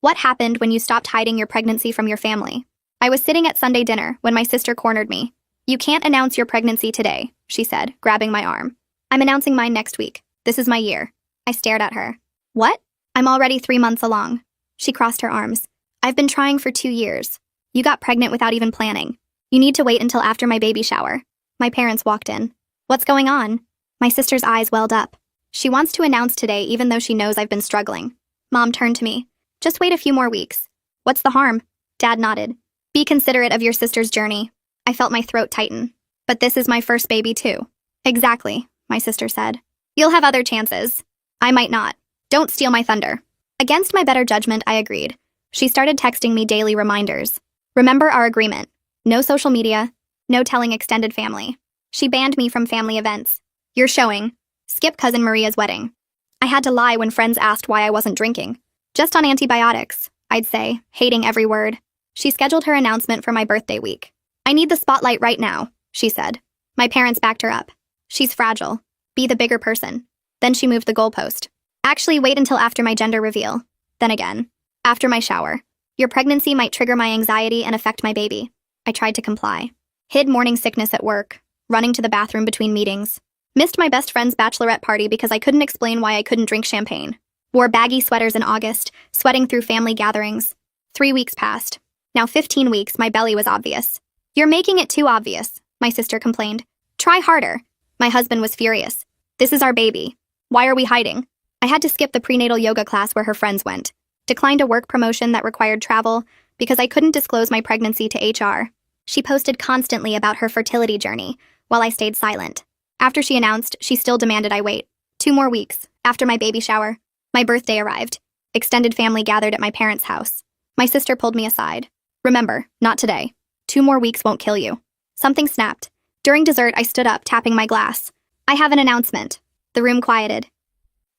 What happened when you stopped hiding your pregnancy from your family? I was sitting at Sunday dinner when my sister cornered me. You can't announce your pregnancy today, she said, grabbing my arm. I'm announcing mine next week. This is my year. I stared at her. What? I'm already 3 months along. She crossed her arms. I've been trying for 2 years. You got pregnant without even planning. You need to wait until after my baby shower. My parents walked in. What's going on? My sister's eyes welled up. She wants to announce today even though she knows I've been struggling. Mom turned to me. Just wait a few more weeks. What's the harm? Dad nodded. Be considerate of your sister's journey. I felt my throat tighten. But this is my first baby too. Exactly, my sister said. You'll have other chances. I might not. Don't steal my thunder. Against my better judgment, I agreed. She started texting me daily reminders. Remember our agreement. No social media. No telling extended family. She banned me from family events. You're showing. Skip Cousin Maria's wedding. I had to lie when friends asked why I wasn't drinking. Just on antibiotics, I'd say, hating every word. She scheduled her announcement for my birthday week. I need the spotlight right now, she said. My parents backed her up. She's fragile. Be the bigger person. Then she moved the goalpost. Actually, wait until after my gender reveal. Then again, after my shower. Your pregnancy might trigger my anxiety and affect my baby. I tried to comply. Hid morning sickness at work, running to the bathroom between meetings. Missed my best friend's bachelorette party because I couldn't explain why I couldn't drink champagne. Wore baggy sweaters in August, sweating through family gatherings. 3 weeks passed. Now 15 weeks, my belly was obvious. You're making it too obvious, my sister complained. Try harder. My husband was furious. This is our baby. Why are we hiding? I had to skip the prenatal yoga class where her friends went. Declined a work promotion that required travel because I couldn't disclose my pregnancy to HR. She posted constantly about her fertility journey while I stayed silent. After she announced, she still demanded I wait. 2 more weeks, after my baby shower. My birthday arrived. Extended family gathered at my parents' house. My sister pulled me aside. Remember, not today. 2 more weeks won't kill you. Something snapped. During dessert, I stood up, tapping my glass. I have an announcement. The room quieted.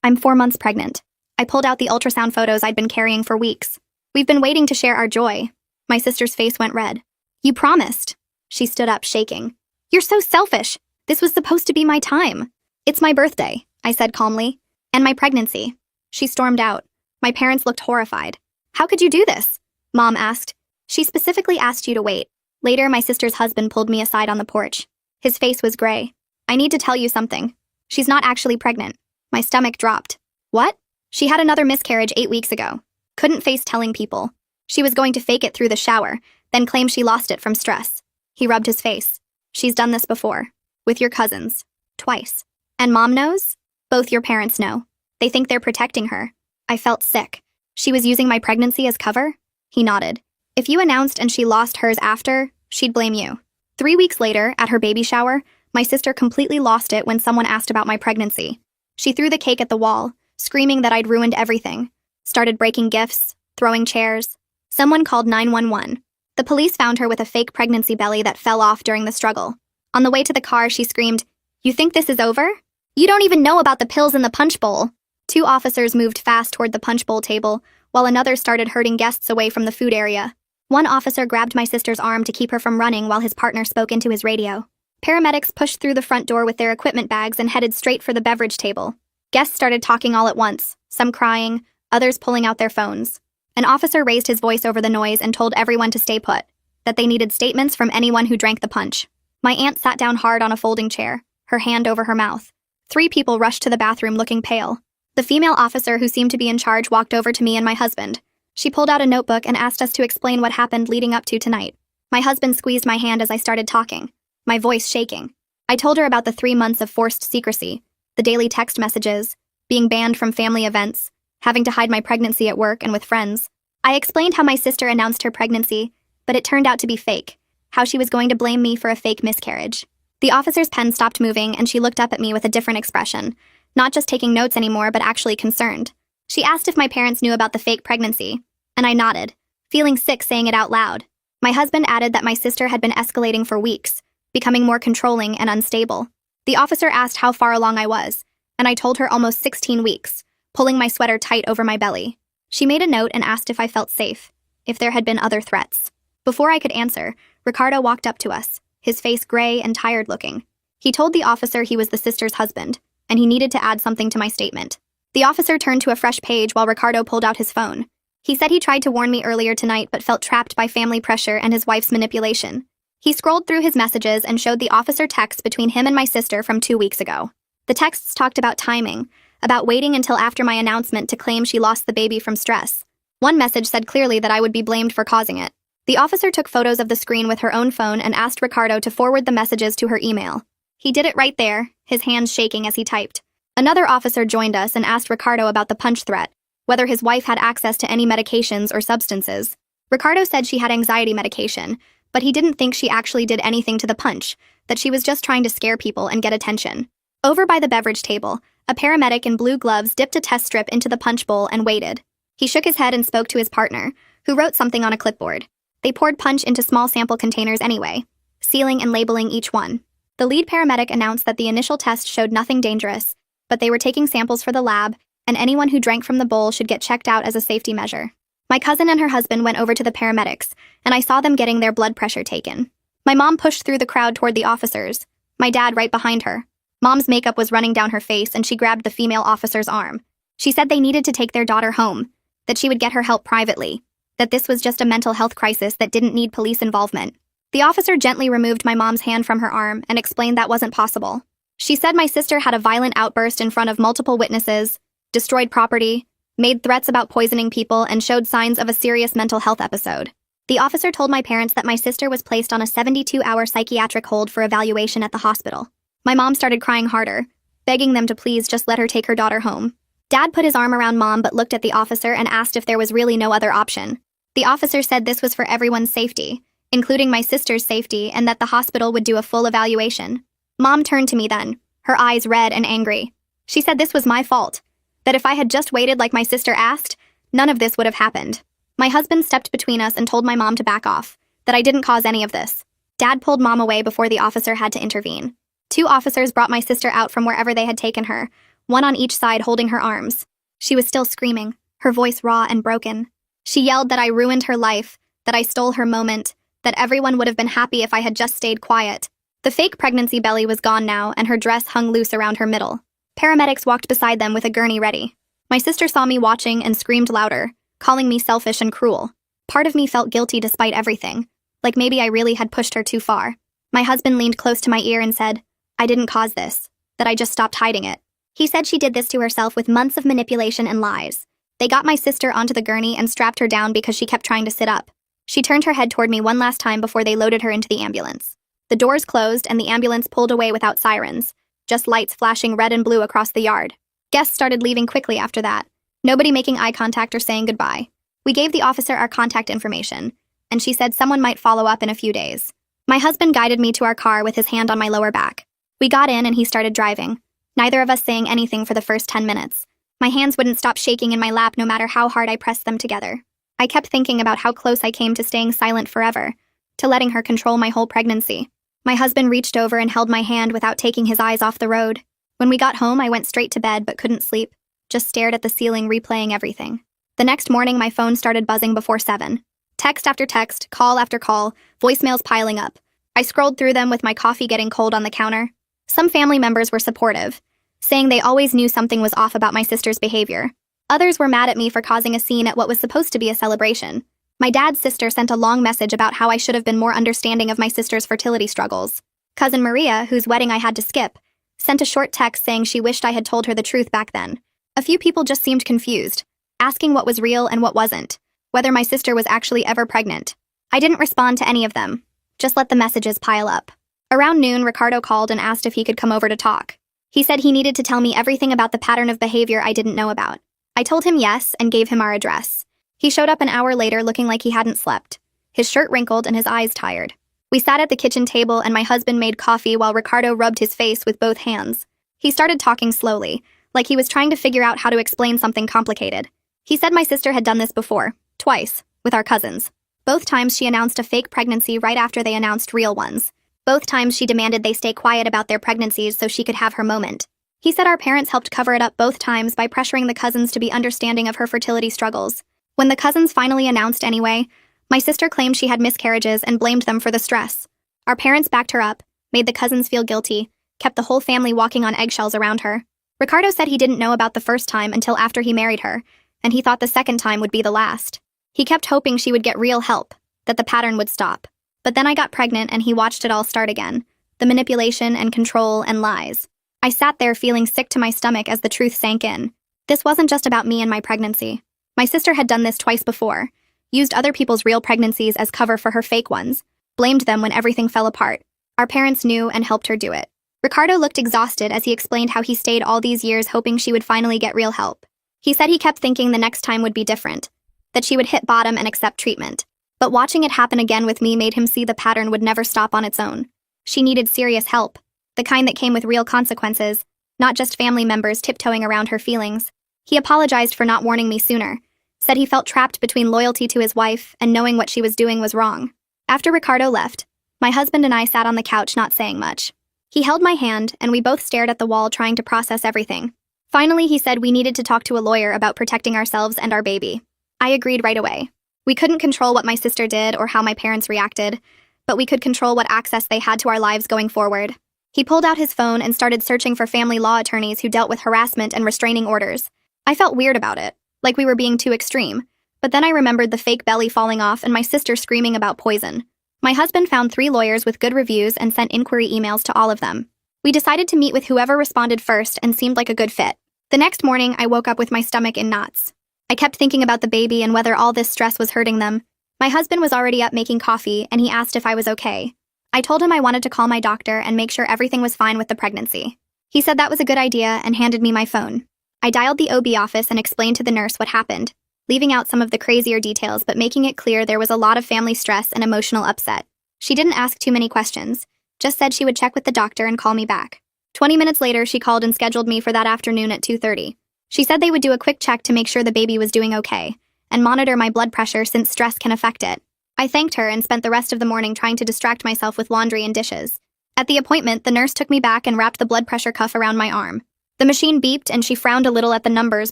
I'm 4 months pregnant. I pulled out the ultrasound photos I'd been carrying for weeks. We've been waiting to share our joy. My sister's face went red. You promised. She stood up, shaking. You're so selfish. This was supposed to be my time. It's my birthday, I said calmly. And my pregnancy. She stormed out. My parents looked horrified. How could you do this? Mom asked. She specifically asked you to wait. Later, my sister's husband pulled me aside on the porch. His face was gray. I need to tell you something. She's not actually pregnant. My stomach dropped. What? She had another miscarriage 8 weeks ago. Couldn't face telling people. She was going to fake it through the shower, then claim she lost it from stress. He rubbed his face. She's done this before. With your cousins. Twice. And Mom knows? Both your parents know. They think they're protecting her. I felt sick. She was using my pregnancy as cover? He nodded. If you announced and she lost hers after, she'd blame you. 3 weeks later, at her baby shower, my sister completely lost it when someone asked about my pregnancy. She threw the cake at the wall, screaming that I'd ruined everything. Started breaking gifts, throwing chairs. Someone called 911. The police found her with a fake pregnancy belly that fell off during the struggle. On the way to the car, she screamed, "You think this is over? You don't even know about the pills in the punch bowl." 2 officers moved fast toward the punch bowl table, while another started herding guests away from the food area. One officer grabbed my sister's arm to keep her from running while his partner spoke into his radio. Paramedics pushed through the front door with their equipment bags and headed straight for the beverage table. Guests started talking all at once, some crying, others pulling out their phones. An officer raised his voice over the noise and told everyone to stay put, that they needed statements from anyone who drank the punch. My aunt sat down hard on a folding chair, her hand over her mouth. 3 people rushed to the bathroom looking pale. The female officer who seemed to be in charge walked over to me and my husband. She pulled out a notebook and asked us to explain what happened leading up to tonight. My husband squeezed my hand as I started talking, my voice shaking. I told her about the 3 months of forced secrecy, the daily text messages, being banned from family events, having to hide my pregnancy at work and with friends. I explained how my sister announced her pregnancy, but it turned out to be fake, how she was going to blame me for a fake miscarriage. The officer's pen stopped moving and she looked up at me with a different expression, not just taking notes anymore but actually concerned. She asked if my parents knew about the fake pregnancy, and I nodded, feeling sick saying it out loud. My husband added that my sister had been escalating for weeks, becoming more controlling and unstable. The officer asked how far along I was, and I told her almost 16 weeks, pulling my sweater tight over my belly. She made a note and asked if I felt safe, if there had been other threats. Before I could answer, Ricardo walked up to us, his face gray and tired-looking. He told the officer he was the sister's husband, and he needed to add something to my statement. The officer turned to a fresh page while Ricardo pulled out his phone. He said he tried to warn me earlier tonight but felt trapped by family pressure and his wife's manipulation. He scrolled through his messages and showed the officer text between him and my sister from 2 weeks ago. The texts talked about timing, about waiting until after my announcement to claim she lost the baby from stress. One message said clearly that I would be blamed for causing it. The officer took photos of the screen with her own phone and asked Ricardo to forward the messages to her email. He did it right there, his hands shaking as he typed. Another officer joined us and asked Ricardo about the punch threat, whether his wife had access to any medications or substances. Ricardo said she had anxiety medication, but he didn't think she actually did anything to the punch, that she was just trying to scare people and get attention. Over by the beverage table, a paramedic in blue gloves dipped a test strip into the punch bowl and waited. He shook his head and spoke to his partner, who wrote something on a clipboard. They poured punch into small sample containers anyway, sealing and labeling each one. The lead paramedic announced that the initial test showed nothing dangerous, but they were taking samples for the lab, and anyone who drank from the bowl should get checked out as a safety measure. My cousin and her husband went over to the paramedics, and I saw them getting their blood pressure taken. My mom pushed through the crowd toward the officers, my dad right behind her. Mom's makeup was running down her face and she grabbed the female officer's arm. She said they needed to take their daughter home, that she would get her help privately, that this was just a mental health crisis that didn't need police involvement. The officer gently removed my mom's hand from her arm and explained that wasn't possible. She said my sister had a violent outburst in front of multiple witnesses, destroyed property, made threats about poisoning people, and showed signs of a serious mental health episode. The officer told my parents that my sister was placed on a 72-hour psychiatric hold for evaluation at the hospital. My mom started crying harder, begging them to please just let her take her daughter home. Dad put his arm around Mom but looked at the officer and asked if there was really no other option. The officer said this was for everyone's safety, including my sister's safety, and that the hospital would do a full evaluation. Mom turned to me then, her eyes red and angry. She said this was my fault, that if I had just waited like my sister asked, none of this would have happened. My husband stepped between us and told my mom to back off, that I didn't cause any of this. Dad pulled Mom away before the officer had to intervene. 2 officers brought my sister out from wherever they had taken her, one on each side holding her arms. She was still screaming, her voice raw and broken. She yelled that I ruined her life, that I stole her moment, that everyone would have been happy if I had just stayed quiet. The fake pregnancy belly was gone now, and her dress hung loose around her middle. Paramedics walked beside them with a gurney ready. My sister saw me watching and screamed louder, calling me selfish and cruel. Part of me felt guilty despite everything, like maybe I really had pushed her too far. My husband leaned close to my ear and said, I didn't cause this, that I just stopped hiding it. He said she did this to herself with months of manipulation and lies. They got my sister onto the gurney and strapped her down because she kept trying to sit up. She turned her head toward me one last time before they loaded her into the ambulance. The doors closed and the ambulance pulled away without sirens, just lights flashing red and blue across the yard. Guests started leaving quickly after that, nobody making eye contact or saying goodbye. We gave the officer our contact information, and she said someone might follow up in a few days. My husband guided me to our car with his hand on my lower back. We got in and he started driving, neither of us saying anything for the first 10 minutes. My hands wouldn't stop shaking in my lap no matter how hard I pressed them together. I kept thinking about how close I came to staying silent forever, to letting her control my whole pregnancy. My husband reached over and held my hand without taking his eyes off the road. When we got home, I went straight to bed but couldn't sleep, just stared at the ceiling replaying everything. The next morning, my phone started buzzing before 7. Text after text, call after call, voicemails piling up. I scrolled through them with my coffee getting cold on the counter. Some family members were supportive, saying they always knew something was off about my sister's behavior. Others were mad at me for causing a scene at what was supposed to be a celebration. My dad's sister sent a long message about how I should have been more understanding of my sister's fertility struggles. Cousin Maria, whose wedding I had to skip, sent a short text saying she wished I had told her the truth back then. A few people just seemed confused, asking what was real and what wasn't, whether my sister was actually ever pregnant. I didn't respond to any of them, just let the messages pile up. Around noon, Ricardo called and asked if he could come over to talk. He said he needed to tell me everything about the pattern of behavior I didn't know about. I told him yes and gave him our address. He showed up an hour later looking like he hadn't slept, his shirt wrinkled and his eyes tired. We sat at the kitchen table and my husband made coffee while Ricardo rubbed his face with both hands. He started talking slowly, like he was trying to figure out how to explain something complicated. He said my sister had done this before, twice, with our cousins. Both times she announced a fake pregnancy right after they announced real ones. Both times she demanded they stay quiet about their pregnancies so she could have her moment. He said our parents helped cover it up both times by pressuring the cousins to be understanding of her fertility struggles. When the cousins finally announced anyway, my sister claimed she had miscarriages and blamed them for the stress. Our parents backed her up, made the cousins feel guilty, kept the whole family walking on eggshells around her. Ricardo said he didn't know about the first time until after he married her, and he thought the second time would be the last. He kept hoping she would get real help, that the pattern would stop. But then I got pregnant and he watched it all start again. The manipulation and control and lies. I sat there feeling sick to my stomach as the truth sank in. This wasn't just about me and my pregnancy. My sister had done this twice before, used other people's real pregnancies as cover for her fake ones, blamed them when everything fell apart. Our parents knew and helped her do it. Ricardo looked exhausted as he explained how he stayed all these years hoping she would finally get real help. He said he kept thinking the next time would be different, that she would hit bottom and accept treatment. But watching it happen again with me made him see the pattern would never stop on its own. She needed serious help, the kind that came with real consequences, not just family members tiptoeing around her feelings. He apologized for not warning me sooner, said he felt trapped between loyalty to his wife and knowing what she was doing was wrong. After Ricardo left, my husband and I sat on the couch not saying much. He held my hand, and we both stared at the wall trying to process everything. Finally, he said we needed to talk to a lawyer about protecting ourselves and our baby. I agreed right away. We couldn't control what my sister did or how my parents reacted, but we could control what access they had to our lives going forward. He pulled out his phone and started searching for family law attorneys who dealt with harassment and restraining orders. I felt weird about it, like we were being too extreme. But then I remembered the fake belly falling off and my sister screaming about poison. My husband found 3 lawyers with good reviews and sent inquiry emails to all of them. We decided to meet with whoever responded first and seemed like a good fit. The next morning, I woke up with my stomach in knots. I kept thinking about the baby and whether all this stress was hurting them. My husband was already up making coffee, and he asked if I was okay. I told him I wanted to call my doctor and make sure everything was fine with the pregnancy. He said that was a good idea and handed me my phone. I dialed the OB office and explained to the nurse what happened, leaving out some of the crazier details but making it clear there was a lot of family stress and emotional upset. She didn't ask too many questions, just said she would check with the doctor and call me back. 20 minutes later, she called and scheduled me for that afternoon at 2:30. She said they would do a quick check to make sure the baby was doing okay, and monitor my blood pressure since stress can affect it. I thanked her and spent the rest of the morning trying to distract myself with laundry and dishes. At the appointment, the nurse took me back and wrapped the blood pressure cuff around my arm. The machine beeped and she frowned a little at the numbers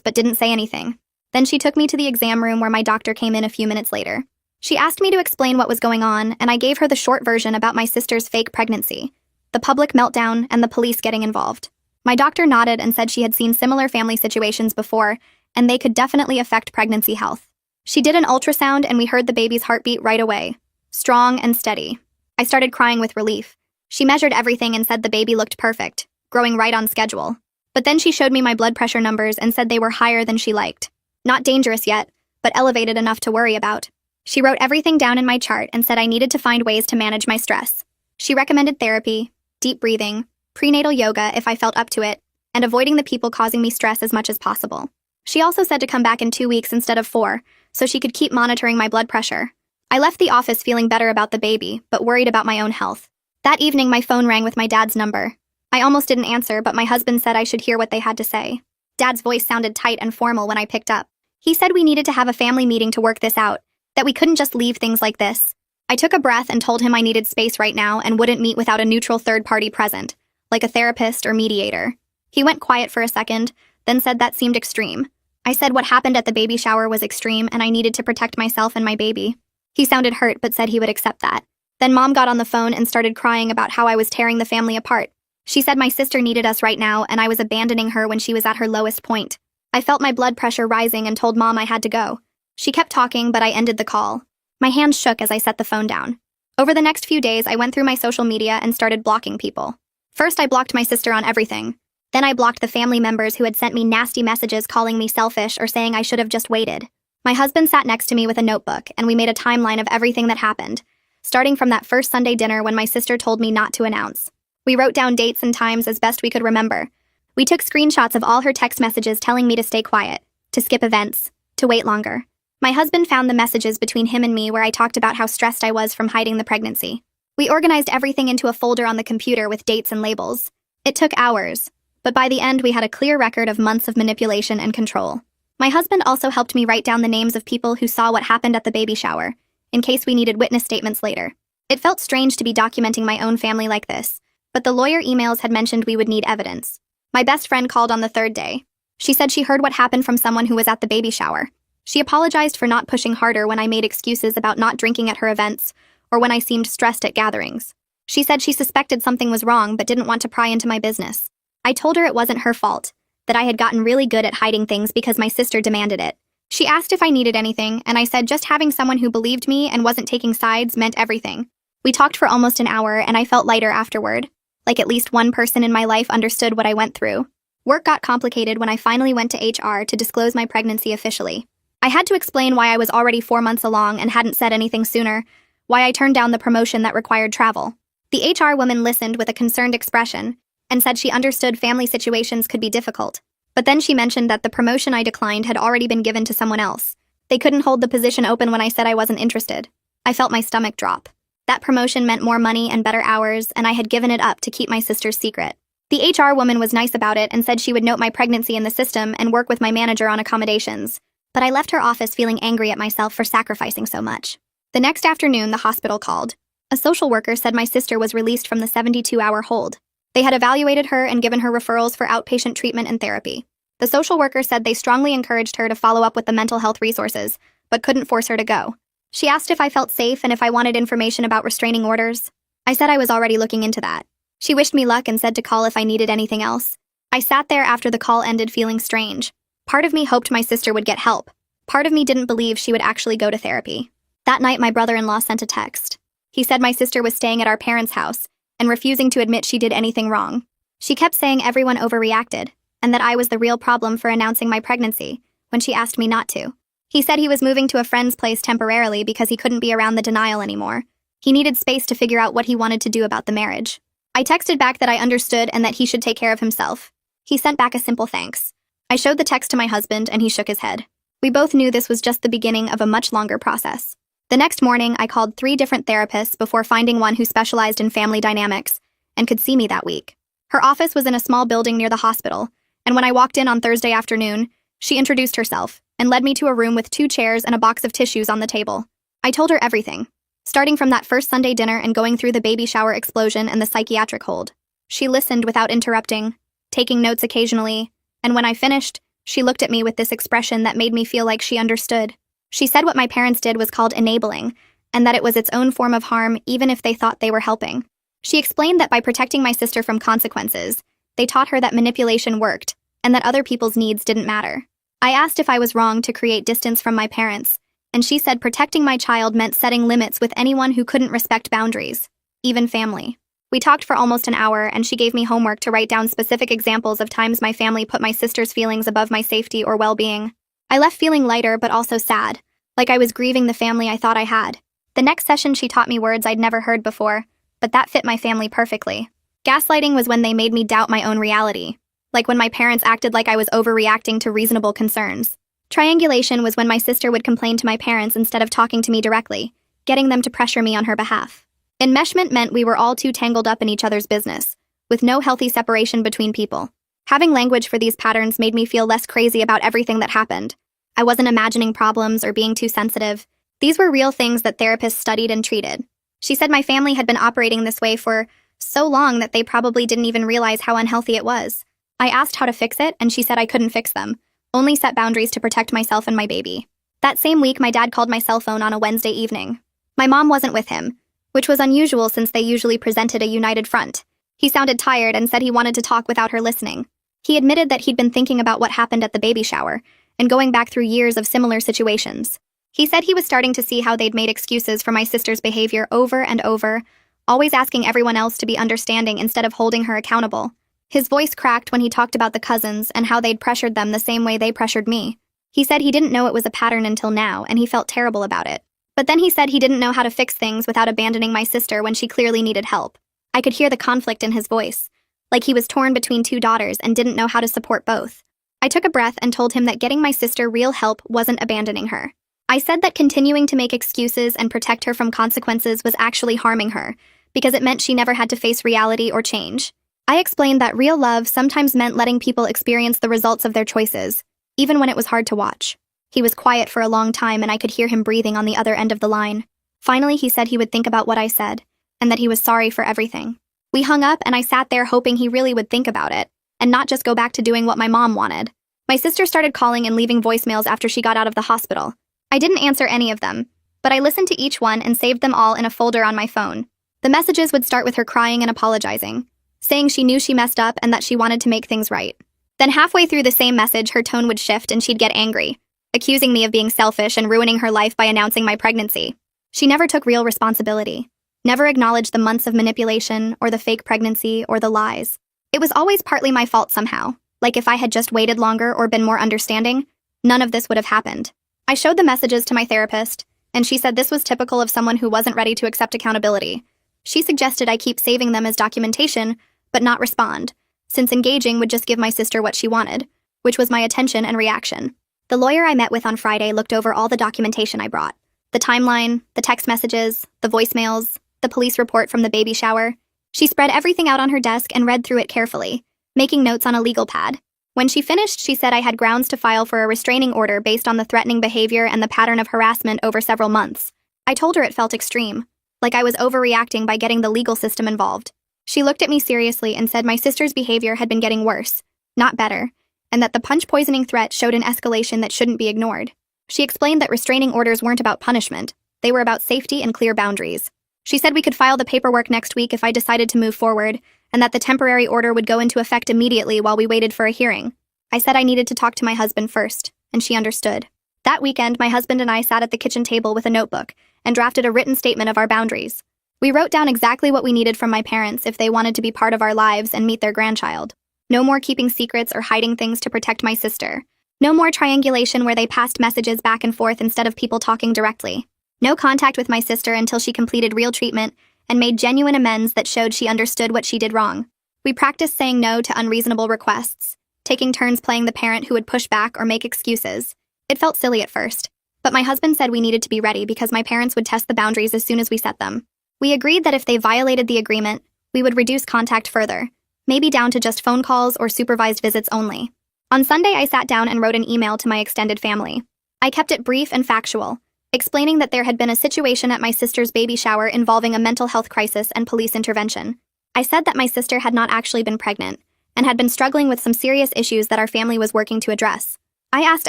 but didn't say anything. Then she took me to the exam room where my doctor came in a few minutes later. She asked me to explain what was going on, and I gave her the short version about my sister's fake pregnancy, the public meltdown, and the police getting involved. My doctor nodded and said she had seen similar family situations before, and they could definitely affect pregnancy health. She did an ultrasound and we heard the baby's heartbeat right away, strong and steady. I started crying with relief. She measured everything and said the baby looked perfect, growing right on schedule. But then she showed me my blood pressure numbers and said they were higher than she liked. Not dangerous yet, but elevated enough to worry about. She wrote everything down in my chart and said I needed to find ways to manage my stress. She recommended therapy, deep breathing, prenatal yoga if I felt up to it, and avoiding the people causing me stress as much as possible. She also said to come back in 2 weeks instead of 4, so she could keep monitoring my blood pressure. I left the office feeling better about the baby, but worried about my own health. That evening, my phone rang with my dad's number. I almost didn't answer, but my husband said I should hear what they had to say. Dad's voice sounded tight and formal when I picked up. He said we needed to have a family meeting to work this out, that we couldn't just leave things like this. I took a breath and told him I needed space right now and wouldn't meet without a neutral third party present, like a therapist or mediator. He went quiet for a second, then said that seemed extreme. I said what happened at the baby shower was extreme and I needed to protect myself and my baby. He sounded hurt but said he would accept that. Then Mom got on the phone and started crying about how I was tearing the family apart. She said my sister needed us right now and I was abandoning her when she was at her lowest point. I felt my blood pressure rising and told Mom I had to go. She kept talking, but I ended the call. My hands shook as I set the phone down. Over the next few days, I went through my social media and started blocking people. First, I blocked my sister on everything. Then I blocked the family members who had sent me nasty messages calling me selfish or saying I should have just waited. My husband sat next to me with a notebook, and we made a timeline of everything that happened, starting from that first Sunday dinner when my sister told me not to announce. We wrote down dates and times as best we could remember. We took screenshots of all her text messages telling me to stay quiet, to skip events, to wait longer. My husband found the messages between him and me where I talked about how stressed I was from hiding the pregnancy. We organized everything into a folder on the computer with dates and labels. It took hours, but by the end we had a clear record of months of manipulation and control. My husband also helped me write down the names of people who saw what happened at the baby shower, in case we needed witness statements later. It felt strange to be documenting my own family like this, but the lawyer emails had mentioned we would need evidence. My best friend called on the 3rd day. She said she heard what happened from someone who was at the baby shower. She apologized for not pushing harder when I made excuses about not drinking at her events, or when I seemed stressed at gatherings. She said she suspected something was wrong but didn't want to pry into my business. I told her it wasn't her fault, that I had gotten really good at hiding things because my sister demanded it, She asked if I needed anything, and I said just having someone who believed me and wasn't taking sides meant everything. We talked for almost an hour, and I felt lighter afterward, like at least one person in my life understood what I went through. Work got complicated when I finally went to HR to disclose my pregnancy officially. I had to explain why I was already 4 months along and hadn't said anything sooner, why I turned down the promotion that required travel. The HR woman listened with a concerned expression and said she understood family situations could be difficult. But then she mentioned that the promotion I declined had already been given to someone else. They couldn't hold the position open when I said I wasn't interested. I felt my stomach drop. That promotion meant more money and better hours, and I had given it up to keep my sister's secret. The HR woman was nice about it and said she would note my pregnancy in the system and work with my manager on accommodations. But I left her office feeling angry at myself for sacrificing so much. The next afternoon, the hospital called. A social worker said my sister was released from the 72-hour hold. They had evaluated her and given her referrals for outpatient treatment and therapy. The social worker said they strongly encouraged her to follow up with the mental health resources, but couldn't force her to go. She asked if I felt safe and if I wanted information about restraining orders. I said I was already looking into that. She wished me luck and said to call if I needed anything else. I sat there after the call ended feeling strange. Part of me hoped my sister would get help. Part of me didn't believe she would actually go to therapy. That night, my brother-in-law sent a text. He said my sister was staying at our parents' house and refusing to admit she did anything wrong. She kept saying everyone overreacted and that I was the real problem for announcing my pregnancy when she asked me not to. He said he was moving to a friend's place temporarily because he couldn't be around the denial anymore. He needed space to figure out what he wanted to do about the marriage. I texted back that I understood and that he should take care of himself. He sent back a simple thanks. I showed the text to my husband and he shook his head. We both knew this was just the beginning of a much longer process. The next morning, I called 3 different therapists before finding one who specialized in family dynamics and could see me that week. Her office was in a small building near the hospital, and when I walked in on Thursday afternoon, she introduced herself and led me to a room with 2 chairs and a box of tissues on the table. I told her everything, starting from that first Sunday dinner and going through the baby shower explosion and the psychiatric hold. She listened without interrupting, taking notes occasionally, and when I finished, she looked at me with this expression that made me feel like she understood. She said what my parents did was called enabling, and that it was its own form of harm even if they thought they were helping. She explained that by protecting my sister from consequences, they taught her that manipulation worked, and that other people's needs didn't matter. I asked if I was wrong to create distance from my parents, and she said protecting my child meant setting limits with anyone who couldn't respect boundaries, even family. We talked for almost an hour, and she gave me homework to write down specific examples of times my family put my sister's feelings above my safety or well-being. I left feeling lighter but also sad, like I was grieving the family I thought I had. The next session she taught me words I'd never heard before, but that fit my family perfectly. Gaslighting was when they made me doubt my own reality, like when my parents acted like I was overreacting to reasonable concerns. Triangulation was when my sister would complain to my parents instead of talking to me directly, getting them to pressure me on her behalf. Enmeshment meant we were all too tangled up in each other's business, with no healthy separation between people. Having language for these patterns made me feel less crazy about everything that happened. I wasn't imagining problems or being too sensitive. These were real things that therapists studied and treated. She said my family had been operating this way for so long that they probably didn't even realize how unhealthy it was. I asked how to fix it, and she said I couldn't fix them, only set boundaries to protect myself and my baby. That same week, my dad called my cell phone on a Wednesday evening. My mom wasn't with him, which was unusual since they usually presented a united front. He sounded tired and said he wanted to talk without her listening. He admitted that he'd been thinking about what happened at the baby shower and going back through years of similar situations. He said he was starting to see how they'd made excuses for my sister's behavior over and over, always asking everyone else to be understanding instead of holding her accountable. His voice cracked when he talked about the cousins and how they'd pressured them the same way they pressured me. He said he didn't know it was a pattern until now, and he felt terrible about it. But then he said he didn't know how to fix things without abandoning my sister when she clearly needed help. I could hear the conflict in his voice, like he was torn between 2 daughters and didn't know how to support both. I took a breath and told him that getting my sister real help wasn't abandoning her. I said that continuing to make excuses and protect her from consequences was actually harming her, because it meant she never had to face reality or change. I explained that real love sometimes meant letting people experience the results of their choices, even when it was hard to watch. He was quiet for a long time, and I could hear him breathing on the other end of the line. Finally, he said he would think about what I said, and that he was sorry for everything. We hung up, and I sat there hoping he really would think about it, and not just go back to doing what my mom wanted. My sister started calling and leaving voicemails after she got out of the hospital. I didn't answer any of them, but I listened to each one and saved them all in a folder on my phone. The messages would start with her crying and apologizing, saying she knew she messed up and that she wanted to make things right. Then halfway through the same message, her tone would shift and she'd get angry, accusing me of being selfish and ruining her life by announcing my pregnancy. She never took real responsibility, never acknowledged the months of manipulation or the fake pregnancy or the lies. It was always partly my fault somehow, like if I had just waited longer or been more understanding, none of this would have happened. I showed the messages to my therapist, and she said this was typical of someone who wasn't ready to accept accountability. She suggested I keep saving them as documentation, but not respond, since engaging would just give my sister what she wanted, which was my attention and reaction. The lawyer I met with on Friday looked over all the documentation I brought. The timeline, the text messages, the voicemails, the police report from the baby shower. She spread everything out on her desk and read through it carefully, making notes on a legal pad. When she finished, she said I had grounds to file for a restraining order based on the threatening behavior and the pattern of harassment over several months. I told her it felt extreme, like I was overreacting by getting the legal system involved. She looked at me seriously and said my sister's behavior had been getting worse, not better, and that the punch poisoning threat showed an escalation that shouldn't be ignored. She explained that restraining orders weren't about punishment, they were about safety and clear boundaries. She said we could file the paperwork next week if I decided to move forward, and that the temporary order would go into effect immediately while we waited for a hearing. I said I needed to talk to my husband first, and she understood. That weekend, my husband and I sat at the kitchen table with a notebook and drafted a written statement of our boundaries. We wrote down exactly what we needed from my parents if they wanted to be part of our lives and meet their grandchild. No more keeping secrets or hiding things to protect my sister. No more triangulation where they passed messages back and forth instead of people talking directly. No contact with my sister until she completed real treatment and made genuine amends that showed she understood what she did wrong. We practiced saying no to unreasonable requests, taking turns playing the parent who would push back or make excuses. It felt silly at first, but my husband said we needed to be ready because my parents would test the boundaries as soon as we set them. We agreed that if they violated the agreement, we would reduce contact further, maybe down to just phone calls or supervised visits only. On Sunday, I sat down and wrote an email to my extended family. I kept it brief and factual, explaining that there had been a situation at my sister's baby shower involving a mental health crisis and police intervention. I said that my sister had not actually been pregnant and had been struggling with some serious issues that our family was working to address. I asked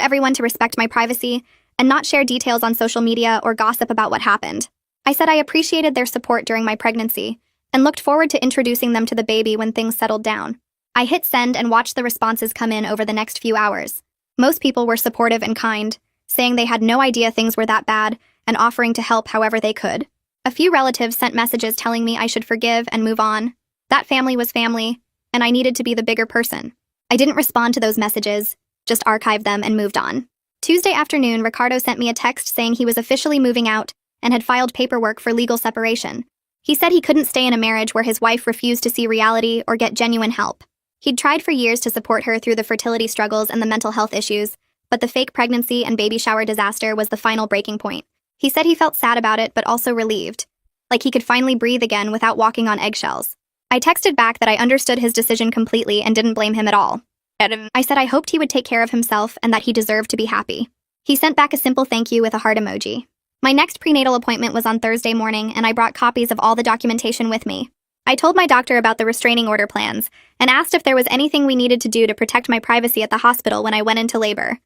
everyone to respect my privacy and not share details on social media or gossip about what happened. I said I appreciated their support during my pregnancy and looked forward to introducing them to the baby when things settled down. I hit send and watched the responses come in over the next few hours. Most people were supportive and kind, saying they had no idea things were that bad and offering to help however they could. A few relatives sent messages telling me I should forgive and move on. That family was family, and I needed to be the bigger person. I didn't respond to those messages, just archived them and moved on. Tuesday afternoon, Ricardo sent me a text saying he was officially moving out and had filed paperwork for legal separation. He said he couldn't stay in a marriage where his wife refused to see reality or get genuine help. He'd tried for years to support her through the fertility struggles and the mental health issues, but the fake pregnancy and baby shower disaster was the final breaking point. He said he felt sad about it, but also relieved, like he could finally breathe again without walking on eggshells. I texted back that I understood his decision completely and didn't blame him at all. I said I hoped he would take care of himself and that he deserved to be happy. He sent back a simple thank you with a heart emoji. My next prenatal appointment was on Thursday morning, and I brought copies of all the documentation with me. I told my doctor about the restraining order plans and asked if there was anything we needed to do to protect my privacy at the hospital when I went into labor.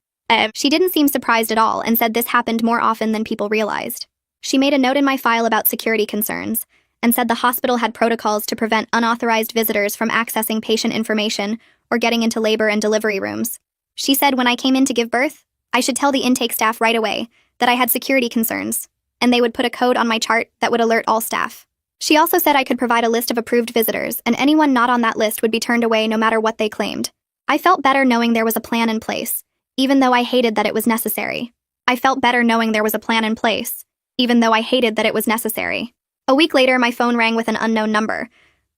She didn't seem surprised at all and said this happened more often than people realized. She made a note in my file about security concerns and said the hospital had protocols to prevent unauthorized visitors from accessing patient information or getting into labor and delivery rooms. She said when I came in to give birth, I should tell the intake staff right away that I had security concerns, and they would put a code on my chart that would alert all staff. She also said I could provide a list of approved visitors, and anyone not on that list would be turned away no matter what they claimed. I felt better knowing there was a plan in place, even though I hated that it was necessary. I felt better knowing there was a plan in place, even though I hated that it was necessary. A week later, my phone rang with an unknown number.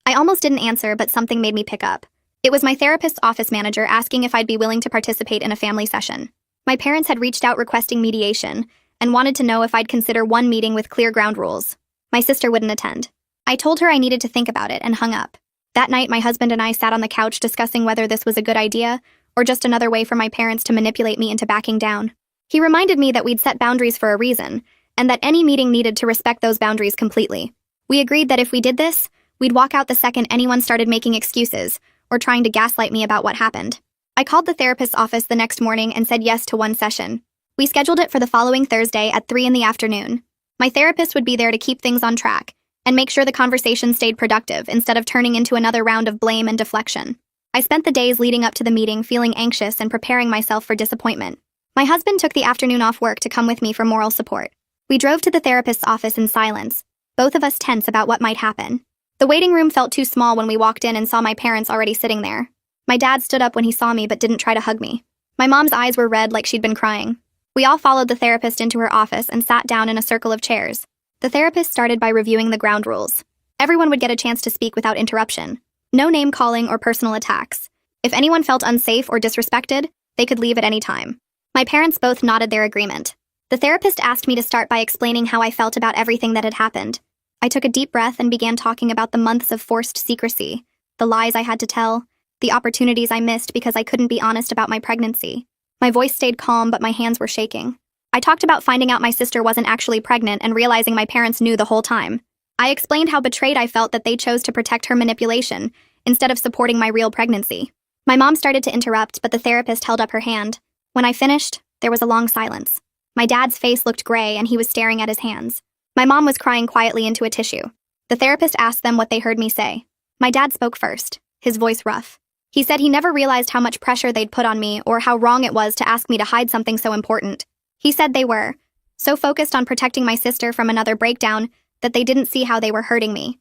I almost didn't answer, but something made me pick up. It was my therapist's office manager asking if I'd be willing to participate in a family session. My parents had reached out requesting mediation and wanted to know if I'd consider one meeting with clear ground rules. My sister wouldn't attend. I told her I needed to think about it and hung up. That night, my husband and I sat on the couch discussing whether this was a good idea or just another way for my parents to manipulate me into backing down. He reminded me that we'd set boundaries for a reason, and that any meeting needed to respect those boundaries completely. We agreed that if we did this, we'd walk out the second anyone started making excuses or trying to gaslight me about what happened. I called the therapist's office the next morning and said yes to one session. We scheduled it for the following Thursday at 3 p.m. My therapist would be there to keep things on track and make sure the conversation stayed productive instead of turning into another round of blame and deflection. I spent the days leading up to the meeting feeling anxious and preparing myself for disappointment. My husband took the afternoon off work to come with me for moral support. We drove to the therapist's office in silence, both of us tense about what might happen. The waiting room felt too small when we walked in and saw my parents already sitting there. My dad stood up when he saw me but didn't try to hug me. My mom's eyes were red like she'd been crying. We all followed the therapist into her office and sat down in a circle of chairs. The therapist started by reviewing the ground rules. Everyone would get a chance to speak without interruption. No name-calling or personal attacks. If anyone felt unsafe or disrespected, they could leave at any time. My parents both nodded their agreement. The therapist asked me to start by explaining how I felt about everything that had happened. I took a deep breath and began talking about the months of forced secrecy, the lies I had to tell, the opportunities I missed because I couldn't be honest about my pregnancy. My voice stayed calm, but my hands were shaking. I talked about finding out my sister wasn't actually pregnant and realizing my parents knew the whole time. I explained how betrayed I felt that they chose to protect her manipulation instead of supporting my real pregnancy. My mom started to interrupt, but the therapist held up her hand. When I finished, there was a long silence. My dad's face looked gray and he was staring at his hands. My mom was crying quietly into a tissue. The therapist asked them what they heard me say. My dad spoke first, his voice rough. He said he never realized how much pressure they'd put on me or how wrong it was to ask me to hide something so important. He said they were so focused on protecting my sister from another breakdown that they didn't see how they were hurting me.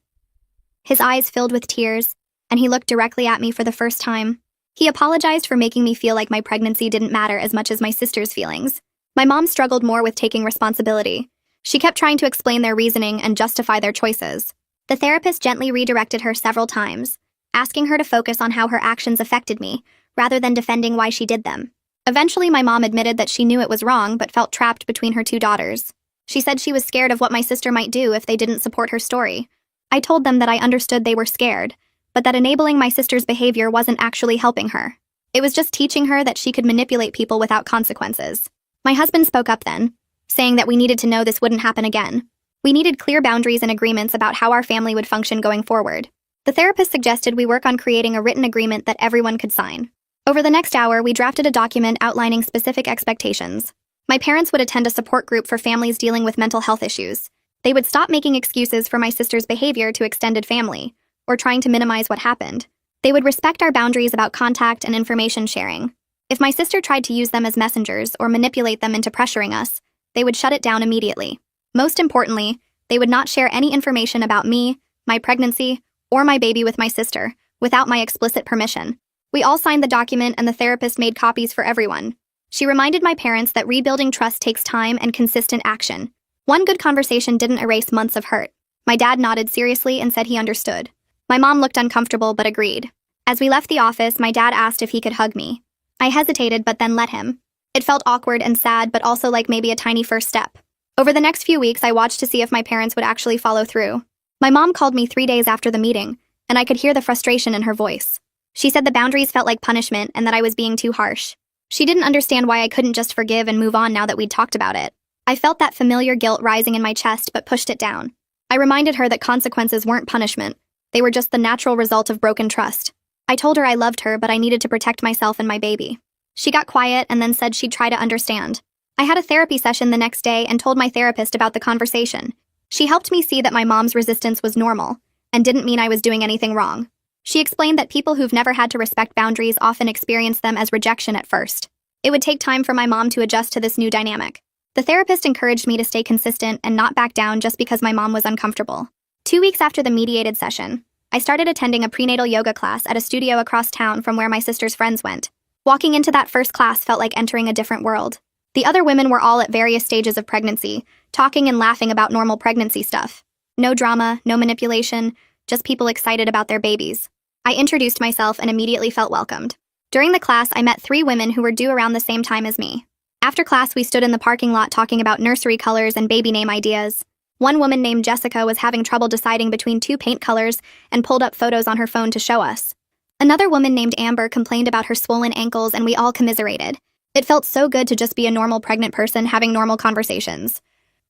His eyes filled with tears, and he looked directly at me for the first time. He apologized for making me feel like my pregnancy didn't matter as much as my sister's feelings. My mom struggled more with taking responsibility. She kept trying to explain their reasoning and justify their choices. The therapist gently redirected her several times, asking her to focus on how her actions affected me, rather than defending why she did them. Eventually, my mom admitted that she knew it was wrong but felt trapped between her two daughters. She said she was scared of what my sister might do if they didn't support her story. I told them that I understood they were scared, but that enabling my sister's behavior wasn't actually helping her. It was just teaching her that she could manipulate people without consequences. My husband spoke up then, saying that we needed to know this wouldn't happen again. We needed clear boundaries and agreements about how our family would function going forward. The therapist suggested we work on creating a written agreement that everyone could sign. Over the next hour, we drafted a document outlining specific expectations. My parents would attend a support group for families dealing with mental health issues. They would stop making excuses for my sister's behavior to extended family, or trying to minimize what happened. They would respect our boundaries about contact and information sharing. If my sister tried to use them as messengers or manipulate them into pressuring us, they would shut it down immediately. Most importantly, they would not share any information about me, my pregnancy, or my baby with my sister, without my explicit permission. We all signed the document and the therapist made copies for everyone. She reminded my parents that rebuilding trust takes time and consistent action. One good conversation didn't erase months of hurt. My dad nodded seriously and said he understood. My mom looked uncomfortable but agreed. As we left the office, my dad asked if he could hug me. I hesitated but then let him. It felt awkward and sad, but also like maybe a tiny first step. Over the next few weeks, I watched to see if my parents would actually follow through. My mom called me 3 days after the meeting, and I could hear the frustration in her voice. She said the boundaries felt like punishment and that I was being too harsh. She didn't understand why I couldn't just forgive and move on now that we'd talked about it. I felt that familiar guilt rising in my chest but pushed it down. I reminded her that consequences weren't punishment. They were just the natural result of broken trust. I told her I loved her, but I needed to protect myself and my baby. She got quiet and then said she'd try to understand. I had a therapy session the next day and told my therapist about the conversation. She helped me see that my mom's resistance was normal and didn't mean I was doing anything wrong. She explained that people who've never had to respect boundaries often experience them as rejection at first. It would take time for my mom to adjust to this new dynamic. The therapist encouraged me to stay consistent and not back down just because my mom was uncomfortable. 2 weeks after the mediated session, I started attending a prenatal yoga class at a studio across town from where my sister's friends went. Walking into that first class felt like entering a different world. The other women were all at various stages of pregnancy, talking and laughing about normal pregnancy stuff. No drama, no manipulation, just people excited about their babies. I introduced myself and immediately felt welcomed. During the class, I met 3 women who were due around the same time as me. After class, we stood in the parking lot talking about nursery colors and baby name ideas. One woman named Jessica was having trouble deciding between 2 paint colors and pulled up photos on her phone to show us. Another woman named Amber complained about her swollen ankles and we all commiserated. It felt so good to just be a normal pregnant person having normal conversations.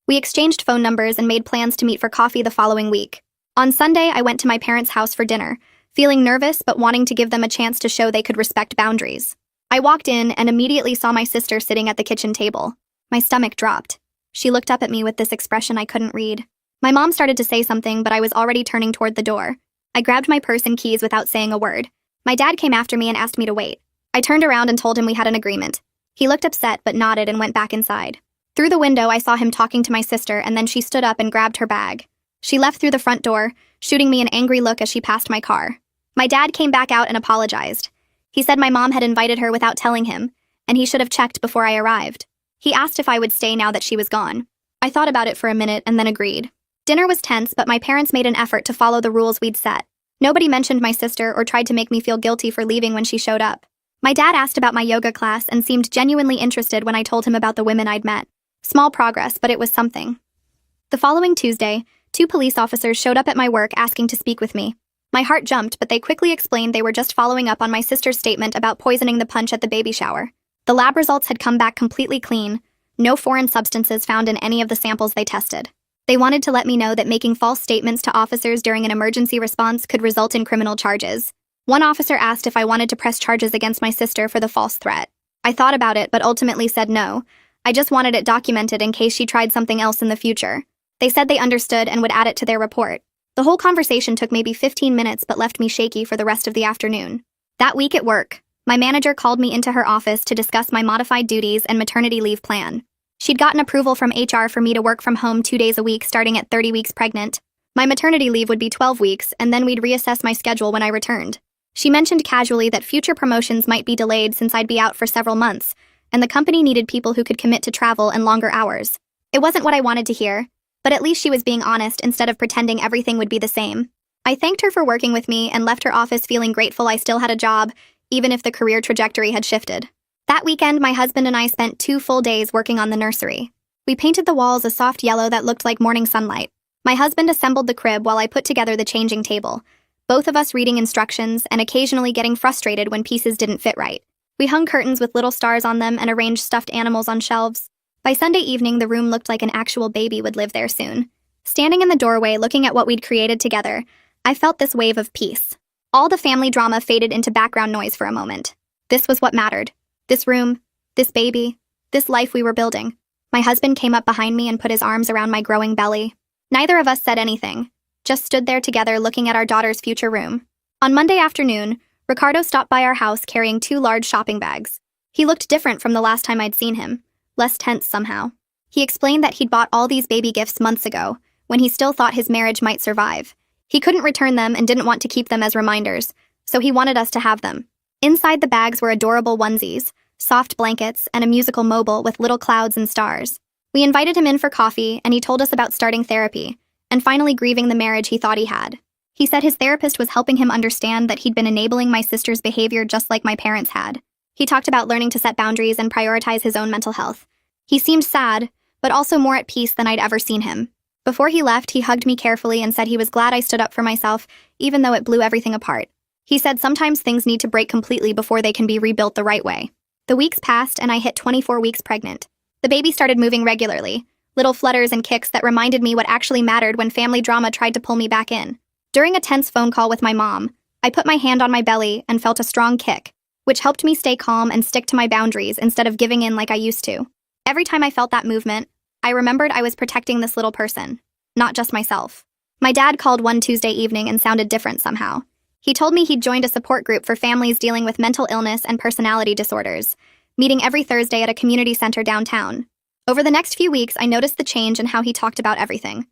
We exchanged phone numbers and made plans to meet for coffee the following week. On Sunday, I went to my parents' house for dinner, feeling nervous but wanting to give them a chance to show they could respect boundaries. I walked in and immediately saw my sister sitting at the kitchen table. My stomach dropped. She looked up at me with this expression I couldn't read. My mom started to say something, but I was already turning toward the door. I grabbed my purse and keys without saying a word. My dad came after me and asked me to wait. I turned around and told him we had an agreement. He looked upset but nodded and went back inside. Through the window, I saw him talking to my sister, and then she stood up and grabbed her bag. She left through the front door, shooting me an angry look as she passed my car. My dad came back out and apologized. He said my mom had invited her without telling him, and he should have checked before I arrived. He asked if I would stay now that she was gone. I thought about it for a minute and then agreed. Dinner was tense, but my parents made an effort to follow the rules we'd set. Nobody mentioned my sister or tried to make me feel guilty for leaving when she showed up. My dad asked about my yoga class and seemed genuinely interested when I told him about the women I'd met. Small progress, but it was something. The following Tuesday, 2 police officers showed up at my work asking to speak with me. My heart jumped, but they quickly explained they were just following up on my sister's statement about poisoning the punch at the baby shower. The lab results had come back completely clean, no foreign substances found in any of the samples they tested. They wanted to let me know that making false statements to officers during an emergency response could result in criminal charges. One officer asked if I wanted to press charges against my sister for the false threat. I thought about it, but ultimately said no. I just wanted it documented in case she tried something else in the future. They said they understood and would add it to their report. The whole conversation took maybe 15 minutes but left me shaky for the rest of the afternoon. That week at work, my manager called me into her office to discuss my modified duties and maternity leave plan. She'd gotten approval from HR for me to work from home 2 days a week starting at 30 weeks pregnant. My maternity leave would be 12 weeks, and then we'd reassess my schedule when I returned. She mentioned casually that future promotions might be delayed since I'd be out for several months, and the company needed people who could commit to travel and longer hours. It wasn't what I wanted to hear, but at least she was being honest instead of pretending everything would be the same. I thanked her for working with me and left her office feeling grateful I still had a job, even if the career trajectory had shifted. That weekend, my husband and I spent 2 full days working on the nursery. We painted the walls a soft yellow that looked like morning sunlight. My husband assembled the crib while I put together the changing table, both of us reading instructions and occasionally getting frustrated when pieces didn't fit right. We hung curtains with little stars on them and arranged stuffed animals on shelves. By Sunday evening, the room looked like an actual baby would live there soon. Standing in the doorway looking at what we'd created together, I felt this wave of peace. All the family drama faded into background noise for a moment. This was what mattered. This room, this baby, this life we were building. My husband came up behind me and put his arms around my growing belly. Neither of us said anything, just stood there together looking at our daughter's future room. On Monday afternoon, Ricardo stopped by our house carrying 2 large shopping bags. He looked different from the last time I'd seen him, less tense somehow. He explained that he'd bought all these baby gifts months ago, when he still thought his marriage might survive. He couldn't return them and didn't want to keep them as reminders, so he wanted us to have them. Inside the bags were adorable onesies, soft blankets, and a musical mobile with little clouds and stars. We invited him in for coffee, and he told us about starting therapy, and finally grieving the marriage he thought he had. He said his therapist was helping him understand that he'd been enabling my sister's behavior just like my parents had. He talked about learning to set boundaries and prioritize his own mental health. He seemed sad, but also more at peace than I'd ever seen him. Before he left, he hugged me carefully and said he was glad I stood up for myself, even though it blew everything apart. He said sometimes things need to break completely before they can be rebuilt the right way. The weeks passed, and I hit 24 weeks pregnant. The baby started moving regularly, little flutters and kicks that reminded me what actually mattered when family drama tried to pull me back in. During a tense phone call with my mom, I put my hand on my belly and felt a strong kick, which helped me stay calm and stick to my boundaries instead of giving in like I used to. Every time I felt that movement, I remembered I was protecting this little person, not just myself. My dad called one Tuesday evening and sounded different somehow. He told me he'd joined a support group for families dealing with mental illness and personality disorders, meeting every Thursday at a community center downtown. Over the next few weeks, I noticed the change in how he talked about everything.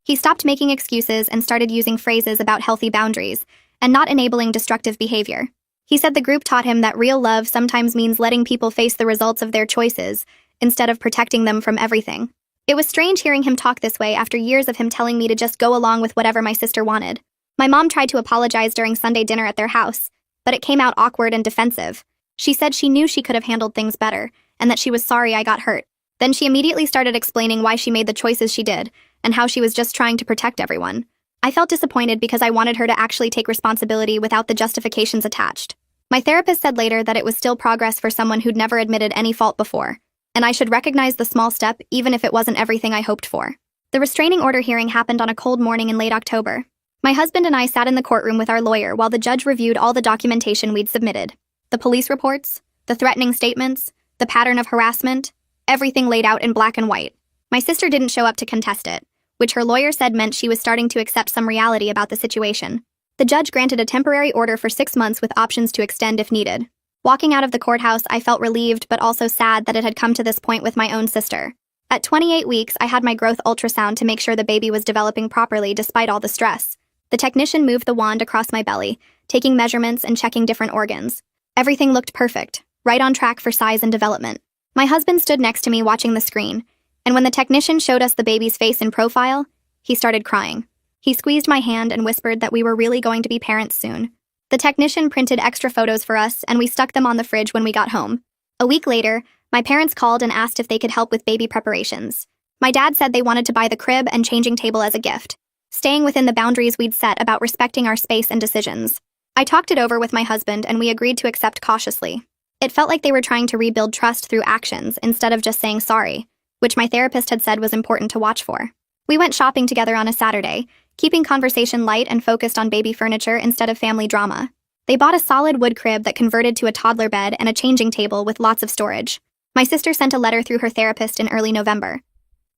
He stopped making excuses and started using phrases about healthy boundaries and not enabling destructive behavior. He said the group taught him that real love sometimes means letting people face the results of their choices instead of protecting them from everything. It was strange hearing him talk this way after years of him telling me to just go along with whatever my sister wanted. My mom tried to apologize during Sunday dinner at their house, but it came out awkward and defensive. She said she knew she could have handled things better, and that she was sorry I got hurt. Then she immediately started explaining why she made the choices she did, and how she was just trying to protect everyone. I felt disappointed because I wanted her to actually take responsibility without the justifications attached. My therapist said later that it was still progress for someone who'd never admitted any fault before, and I should recognize the small step even if it wasn't everything I hoped for. The restraining order hearing happened on a cold morning in late October. My husband and I sat in the courtroom with our lawyer while the judge reviewed all the documentation we'd submitted. The police reports, the threatening statements, the pattern of harassment, everything laid out in black and white. My sister didn't show up to contest it, which her lawyer said meant she was starting to accept some reality about the situation. The judge granted a temporary order for 6 months with options to extend if needed. Walking out of the courthouse, I felt relieved but also sad that it had come to this point with my own sister. At 28 weeks, I had my growth ultrasound to make sure the baby was developing properly despite all the stress. The technician moved the wand across my belly, taking measurements and checking different organs. Everything looked perfect, right on track for size and development. My husband stood next to me watching the screen, and when the technician showed us the baby's face in profile, he started crying. He squeezed my hand and whispered that we were really going to be parents soon. The technician printed extra photos for us, and we stuck them on the fridge when we got home. A week later, my parents called and asked if they could help with baby preparations. My dad said they wanted to buy the crib and changing table as a gift, staying within the boundaries we'd set about respecting our space and decisions. I talked it over with my husband, and we agreed to accept cautiously. It felt like they were trying to rebuild trust through actions instead of just saying sorry, which my therapist had said was important to watch for. We went shopping together on a Saturday, keeping conversation light and focused on baby furniture instead of family drama. They bought a solid wood crib that converted to a toddler bed and a changing table with lots of storage. My sister sent a letter through her therapist in early November.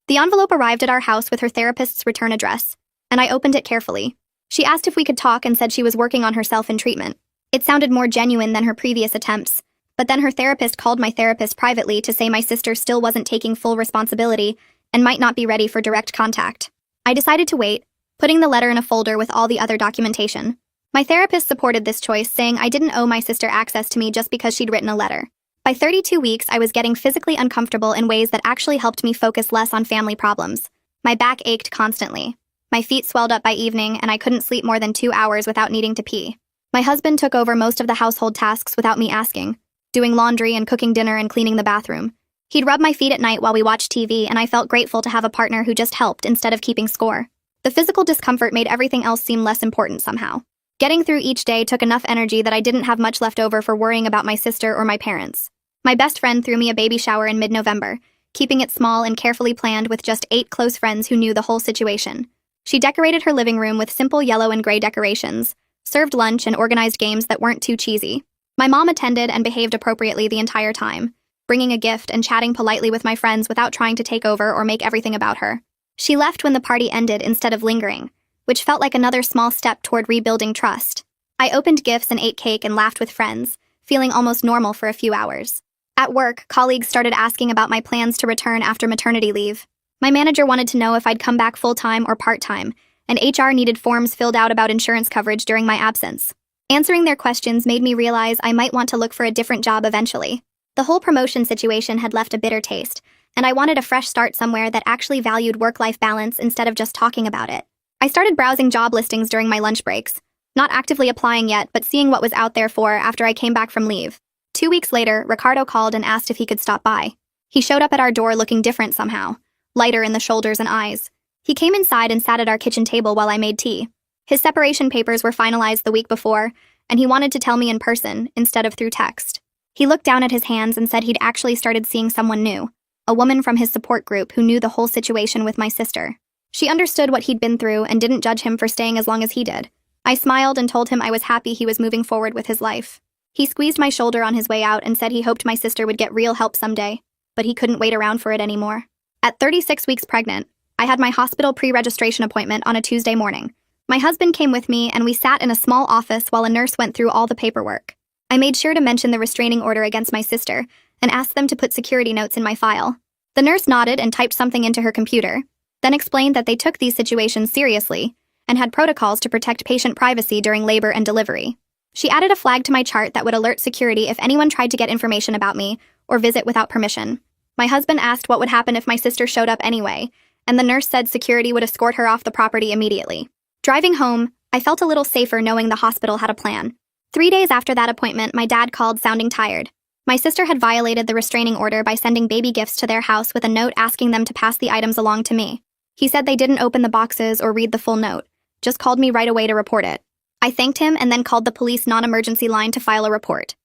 The envelope arrived at our house with her therapist's return address, and I opened it carefully. She asked if we could talk and said she was working on herself in treatment. It sounded more genuine than her previous attempts, but then her therapist called my therapist privately to say my sister still wasn't taking full responsibility and might not be ready for direct contact. I decided to wait, putting the letter in a folder with all the other documentation. My therapist supported this choice, saying I didn't owe my sister access to me just because she'd written a letter. By 32 weeks, I was getting physically uncomfortable in ways that actually helped me focus less on family problems. My back ached constantly. My feet swelled up by evening, and I couldn't sleep more than 2 hours without needing to pee. My husband took over most of the household tasks without me asking, doing laundry and cooking dinner and cleaning the bathroom. He'd rub my feet at night while we watched TV, and I felt grateful to have a partner who just helped instead of keeping score. The physical discomfort made everything else seem less important somehow. Getting through each day took enough energy that I didn't have much left over for worrying about my sister or my parents. My best friend threw me a baby shower in mid-November, keeping it small and carefully planned with just 8 close friends who knew the whole situation. She decorated her living room with simple yellow and gray decorations, served lunch, and organized games that weren't too cheesy. My mom attended and behaved appropriately the entire time, bringing a gift and chatting politely with my friends without trying to take over or make everything about her. She left when the party ended instead of lingering, which felt like another small step toward rebuilding trust. I opened gifts and ate cake and laughed with friends, feeling almost normal for a few hours. At work, colleagues started asking about my plans to return after maternity leave. My manager wanted to know if I'd come back full-time or part-time, and HR needed forms filled out about insurance coverage during my absence. Answering their questions made me realize I might want to look for a different job eventually. The whole promotion situation had left a bitter taste, and I wanted a fresh start somewhere that actually valued work-life balance instead of just talking about it. I started browsing job listings during my lunch breaks, not actively applying yet, but seeing what was out there for after I came back from leave. 2 weeks later, Ricardo called and asked if he could stop by. He showed up at our door looking different somehow, lighter in the shoulders and eyes. He came inside and sat at our kitchen table while I made tea. His separation papers were finalized the week before, and he wanted to tell me in person instead of through text. He looked down at his hands and said he'd actually started seeing someone new, a woman from his support group who knew the whole situation with my sister. She understood what he'd been through and didn't judge him for staying as long as he did. I smiled and told him I was happy he was moving forward with his life. He squeezed my shoulder on his way out and said he hoped my sister would get real help someday, but he couldn't wait around for it anymore. At 36 weeks pregnant, I had my hospital pre-registration appointment on a Tuesday morning. My husband came with me, and we sat in a small office while a nurse went through all the paperwork. I made sure to mention the restraining order against my sister and asked them to put security notes in my file. The nurse nodded and typed something into her computer, then explained that they took these situations seriously and had protocols to protect patient privacy during labor and delivery. She added a flag to my chart that would alert security if anyone tried to get information about me or visit without permission. My husband asked what would happen if my sister showed up anyway, and the nurse said security would escort her off the property immediately. Driving home, I felt a little safer knowing the hospital had a plan. 3 days after that appointment, my dad called sounding tired. My sister had violated the restraining order by sending baby gifts to their house with a note asking them to pass the items along to me. He said they didn't open the boxes or read the full note, just called me right away to report it. I thanked him and then called the police non-emergency line to file a report.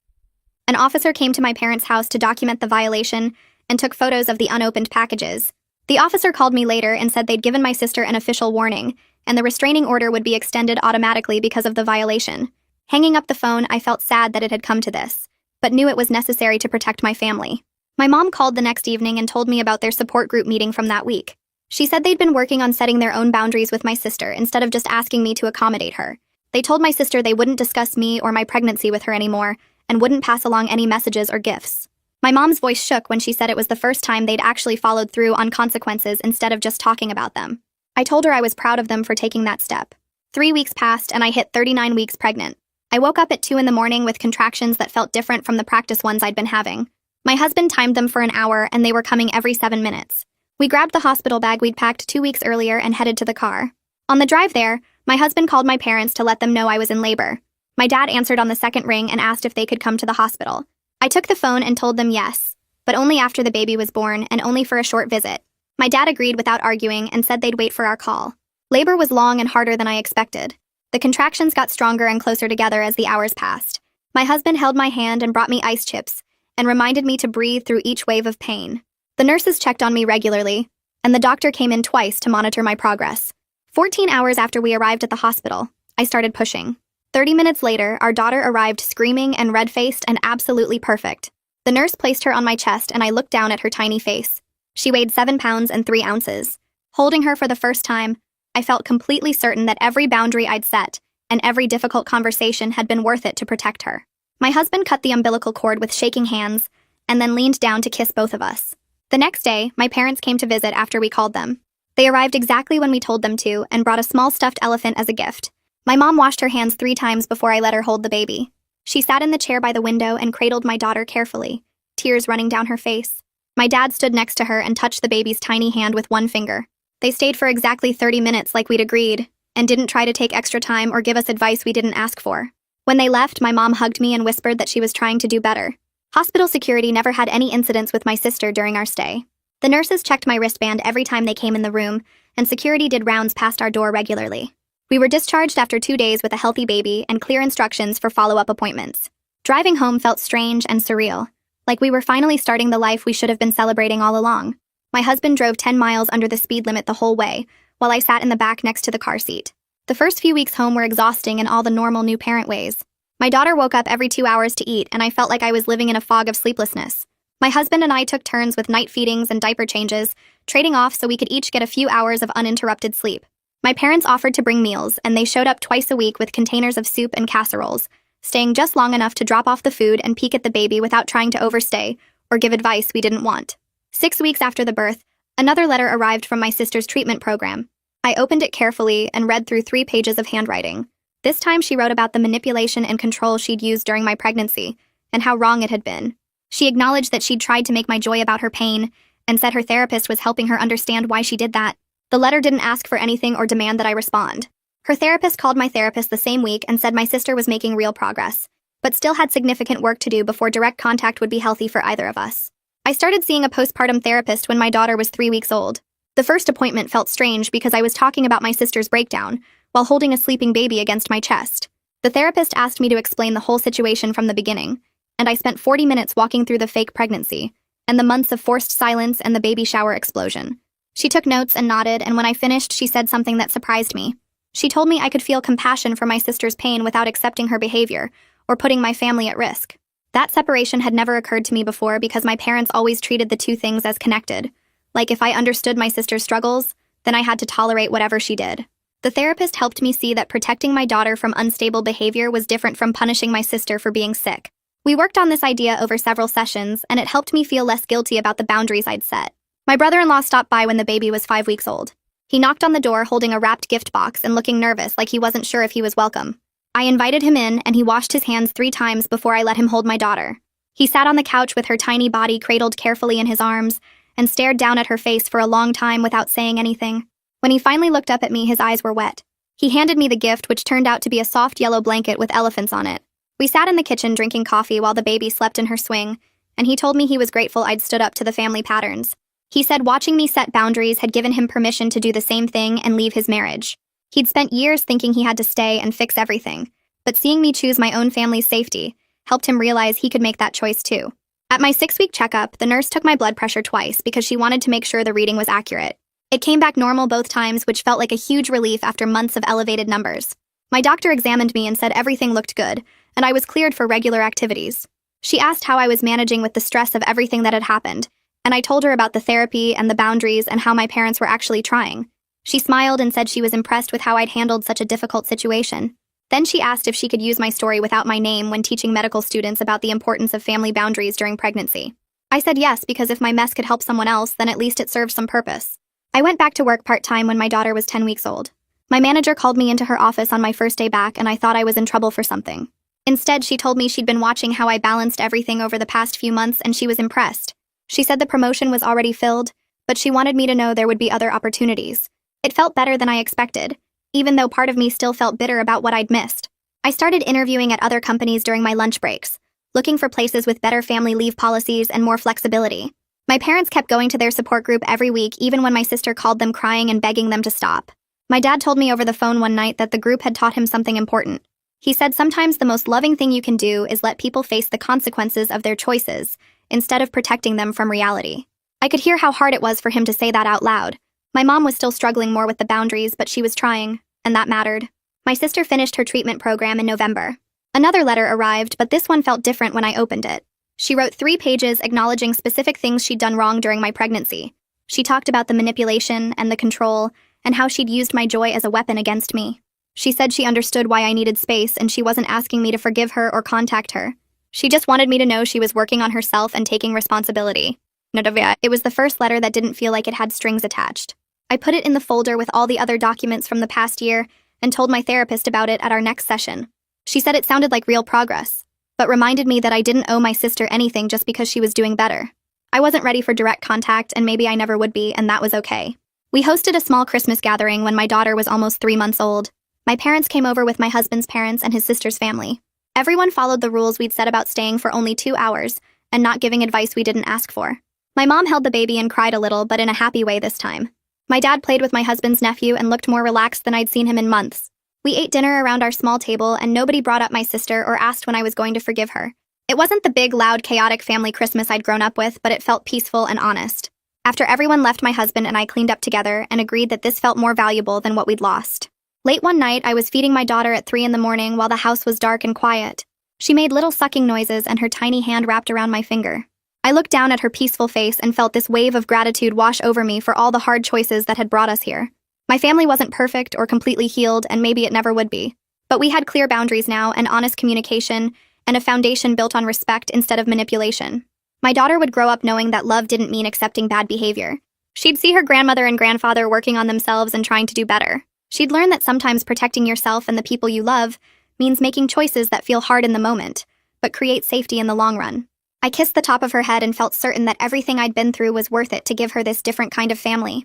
An officer came to my parents' house to document the violation and took photos of the unopened packages. The officer called me later and said they'd given my sister an official warning, and the restraining order would be extended automatically because of the violation. Hanging up the phone, I felt sad that it had come to this, but knew it was necessary to protect my family. My mom called the next evening and told me about their support group meeting from that week. She said they'd been working on setting their own boundaries with my sister instead of just asking me to accommodate her. They told my sister they wouldn't discuss me or my pregnancy with her anymore, and wouldn't pass along any messages or gifts. My mom's voice shook when she said it was the first time they'd actually followed through on consequences instead of just talking about them. I told her I was proud of them for taking that step. 3 weeks passed and I hit 39 weeks pregnant. I woke up at 2 in the morning with contractions that felt different from the practice ones I'd been having. My husband timed them for an hour and they were coming every 7 minutes. We grabbed the hospital bag we'd packed 2 weeks earlier and headed to the car. On the drive there, my husband called my parents to let them know I was in labor. My dad answered on the second ring and asked if they could come to the hospital. I took the phone and told them yes, but only after the baby was born and only for a short visit. My dad agreed without arguing and said they'd wait for our call. Labor was long and harder than I expected. The contractions got stronger and closer together as the hours passed. My husband held my hand and brought me ice chips and reminded me to breathe through each wave of pain. The nurses checked on me regularly, and the doctor came in twice to monitor my progress. 14 hours after we arrived at the hospital, I started pushing. 30 minutes later, our daughter arrived screaming and red-faced and absolutely perfect. The nurse placed her on my chest and I looked down at her tiny face. She weighed 7 pounds and 3 ounces. Holding her for the first time, I felt completely certain that every boundary I'd set and every difficult conversation had been worth it to protect her. My husband cut the umbilical cord with shaking hands and then leaned down to kiss both of us. The next day, my parents came to visit after we called them. They arrived exactly when we told them to and brought a small stuffed elephant as a gift. My mom washed her hands 3 times before I let her hold the baby. She sat in the chair by the window and cradled my daughter carefully, tears running down her face. My dad stood next to her and touched the baby's tiny hand with one finger. They stayed for exactly 30 minutes like we'd agreed, and didn't try to take extra time or give us advice we didn't ask for. When they left, my mom hugged me and whispered that she was trying to do better. Hospital security never had any incidents with my sister during our stay. The nurses checked my wristband every time they came in the room, and security did rounds past our door regularly. We were discharged after 2 days with a healthy baby and clear instructions for follow-up appointments. Driving home felt strange and surreal, like we were finally starting the life we should have been celebrating all along. My husband drove 10 miles under the speed limit the whole way, while I sat in the back next to the car seat. The first few weeks home were exhausting in all the normal new parent ways. My daughter woke up every 2 hours to eat, and I felt like I was living in a fog of sleeplessness. My husband and I took turns with night feedings and diaper changes, trading off so we could each get a few hours of uninterrupted sleep. My parents offered to bring meals, and they showed up twice a week with containers of soup and casseroles, staying just long enough to drop off the food and peek at the baby without trying to overstay or give advice we didn't want. 6 weeks after the birth, another letter arrived from my sister's treatment program. I opened it carefully and read through 3 pages of handwriting. This time she wrote about the manipulation and control she'd used during my pregnancy and how wrong it had been. She acknowledged that she'd tried to make my joy about her pain and said her therapist was helping her understand why she did that. The letter didn't ask for anything or demand that I respond. Her therapist called my therapist the same week and said my sister was making real progress, but still had significant work to do before direct contact would be healthy for either of us. I started seeing a postpartum therapist when my daughter was 3 weeks old. The first appointment felt strange because I was talking about my sister's breakdown while holding a sleeping baby against my chest. The therapist asked me to explain the whole situation from the beginning, and I spent 40 minutes walking through the fake pregnancy and the months of forced silence and the baby shower explosion. She took notes and nodded, and when I finished, she said something that surprised me. She told me I could feel compassion for my sister's pain without accepting her behavior or putting my family at risk. That separation had never occurred to me before because my parents always treated the two things as connected. Like if I understood my sister's struggles, then I had to tolerate whatever she did. The therapist helped me see that protecting my daughter from unstable behavior was different from punishing my sister for being sick. We worked on this idea over several sessions, and it helped me feel less guilty about the boundaries I'd set. My brother-in-law stopped by when the baby was 5 weeks old. He knocked on the door holding a wrapped gift box and looking nervous like he wasn't sure if he was welcome. I invited him in, and he washed his hands 3 times before I let him hold my daughter. He sat on the couch with her tiny body cradled carefully in his arms and stared down at her face for a long time without saying anything. When he finally looked up at me, his eyes were wet. He handed me the gift, which turned out to be a soft yellow blanket with elephants on it. We sat in the kitchen drinking coffee while the baby slept in her swing, and he told me he was grateful I'd stood up to the family patterns. He said watching me set boundaries had given him permission to do the same thing and leave his marriage. He'd spent years thinking he had to stay and fix everything, but seeing me choose my own family's safety helped him realize he could make that choice too. At my 6-week checkup, the nurse took my blood pressure twice because she wanted to make sure the reading was accurate. It came back normal both times, which felt like a huge relief after months of elevated numbers. My doctor examined me and said everything looked good, and I was cleared for regular activities. She asked how I was managing with the stress of everything that had happened, and I told her about the therapy and the boundaries and how my parents were actually trying. She smiled and said she was impressed with how I'd handled such a difficult situation. Then she asked if she could use my story without my name when teaching medical students about the importance of family boundaries during pregnancy. I said yes because if my mess could help someone else, then at least it served some purpose. I went back to work part-time when my daughter was 10 weeks old. My manager called me into her office on my first day back and I thought I was in trouble for something. Instead, she told me she'd been watching how I balanced everything over the past few months and she was impressed. She said the promotion was already filled, but she wanted me to know there would be other opportunities. It felt better than I expected, even though part of me still felt bitter about what I'd missed. I started interviewing at other companies during my lunch breaks, looking for places with better family leave policies and more flexibility. My parents kept going to their support group every week, even when my sister called them crying and begging them to stop. My dad told me over the phone one night that the group had taught him something important. He said sometimes the most loving thing you can do is let people face the consequences of their choices, instead of protecting them from reality. I could hear how hard it was for him to say that out loud. My mom was still struggling more with the boundaries, but she was trying, and that mattered. My sister finished her treatment program in November. Another letter arrived, but this one felt different when I opened it. She wrote 3 pages acknowledging specific things she'd done wrong during my pregnancy. She talked about the manipulation and the control, and how she'd used my joy as a weapon against me. She said she understood why I needed space and she wasn't asking me to forgive her or contact her. She just wanted me to know she was working on herself and taking responsibility. It was the first letter that didn't feel like it had strings attached. I put it in the folder with all the other documents from the past year and told my therapist about it at our next session. She said it sounded like real progress, but reminded me that I didn't owe my sister anything just because she was doing better. I wasn't ready for direct contact, and maybe I never would be, and that was okay. We hosted a small Christmas gathering when my daughter was almost 3 months old. My parents came over with my husband's parents and his sister's family. Everyone followed the rules we'd set about staying for only 2 hours and not giving advice we didn't ask for. My mom held the baby and cried a little, but in a happy way this time. My dad played with my husband's nephew and looked more relaxed than I'd seen him in months. We ate dinner around our small table and nobody brought up my sister or asked when I was going to forgive her. It wasn't the big, loud, chaotic family Christmas I'd grown up with, but it felt peaceful and honest. After everyone left, my husband and I cleaned up together and agreed that this felt more valuable than what we'd lost. Late one night, I was feeding my daughter at 3 a.m. while the house was dark and quiet. She made little sucking noises and her tiny hand wrapped around my finger. I looked down at her peaceful face and felt this wave of gratitude wash over me for all the hard choices that had brought us here. My family wasn't perfect or completely healed, and maybe it never would be. But we had clear boundaries now and honest communication and a foundation built on respect instead of manipulation. My daughter would grow up knowing that love didn't mean accepting bad behavior. She'd see her grandmother and grandfather working on themselves and trying to do better. She'd learn that sometimes protecting yourself and the people you love means making choices that feel hard in the moment, but create safety in the long run. I kissed the top of her head and felt certain that everything I'd been through was worth it to give her this different kind of family.